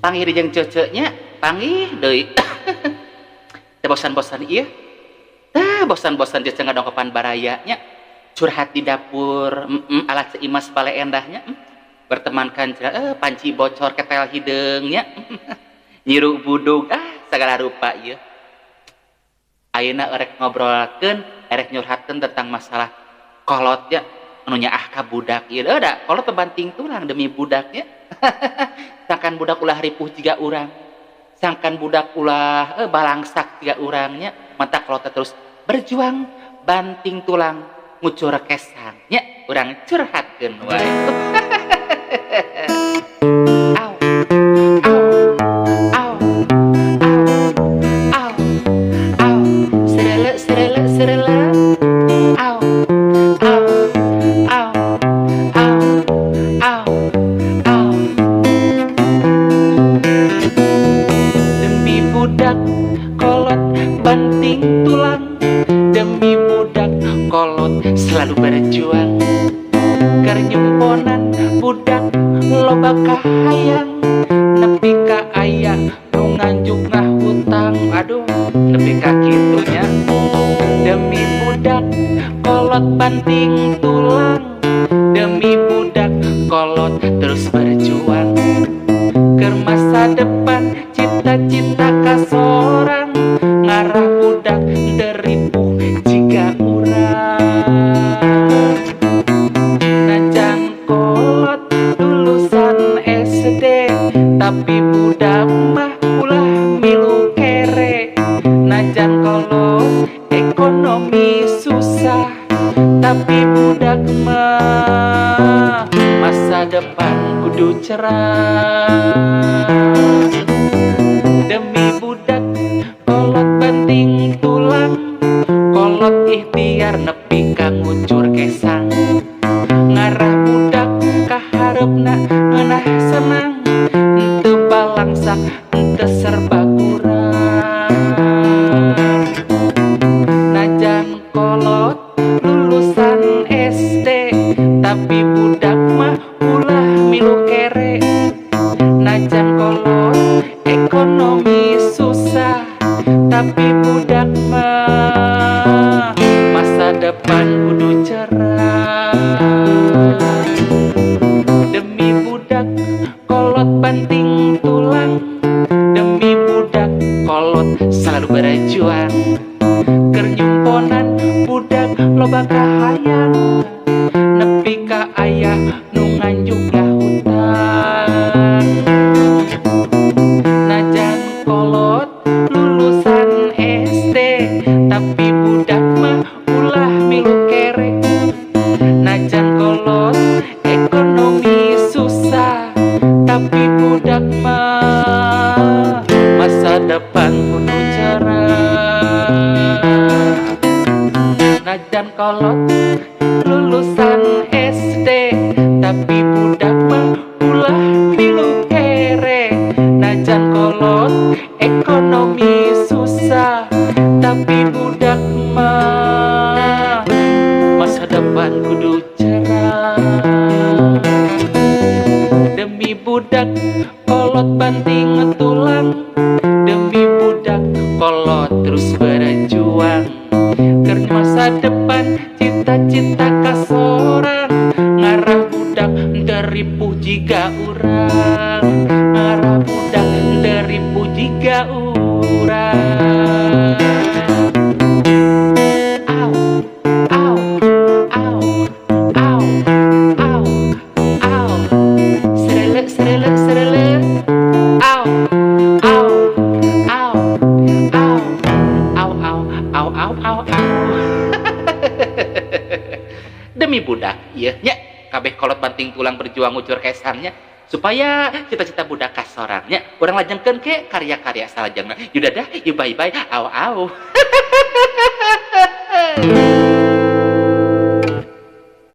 panggih jeung ceuceuknya panggih deui. Teu bosan-bosan ieu tah bosan-bosan jeung ngadongkopan baraya nya curhat di dapur alat seimas bale endahnya bertemankan panci bocor ketel hideungnya nyiru budug segala rupa ieu ayeuna erek ngobrolkeun erek nyurhatkeun tentang masalah kolotnya anu nyaah ka budak ieu da kolot banting tulang demi budaknya sangkan budak ulah ripuh jiga urang sangkan budak ulah balangsak jiga urangnya mata kolot terus berjuang banting tulang ngucur kesangnya urang curhatkeun wae. Au au au au au serele serele serele au au au au au au demi budak kolot banting tulang demi budak kolot selalu berjuang keur nyumponan budak loba kahayang nepi ka aya nu nganjuk ngahutang aduh nepi ka kitunya demi budak kolot banting tulang demi budak kolot terus berjuang keur masa depan cita-cita kasorang ngarah budak deripuh jiga urang najan kolot lulusan SD tapi budak mah ulah milu kere najan kolot ekonomi susah tapi budak mah masa depan kudu cerah demi budak kolot banting tulang kolot ikhtiar nepi ka ngucur kesang ngarah budak ka harepna ngeunah senang henteu balangsak henteu serba kurang najan kolot lulusan SD tapi budak mah ulah milu kere najan kolot ekonomi susah tapi budak mah masa depan kudu cerah demi budak kolot banting tulang demi budak kolot selalu berjuang keur nyumponan budak loba kahayang nepi ka aya nu nganjuk ngahutang najan kolot lulusan SD tapi budak mah ulah milu kere najan kolot ekonomi susah tapi budak mah masa depan kudu cerah najan kolot lulusan SD tapi budak mah ulah milu kere najan kolot ekonomi susah tapi budak mah masa depan kudu cerah demi budak kolot banting tulang demi budak kolot terus berjuang keur masa depan cita-cita kasorang ngarah budak deripuh jiga urang ngarah budak deripuh jiga urang au au au au au au serele serele serele au au au au au au au au au demi budak ieu nya kabeh kolot banting tulang berjuang ngucur kesangnya supaya cita-cita budak kasorangnya urang lajengkeun ke karya-karya salajengna yudadah yu bye bye au au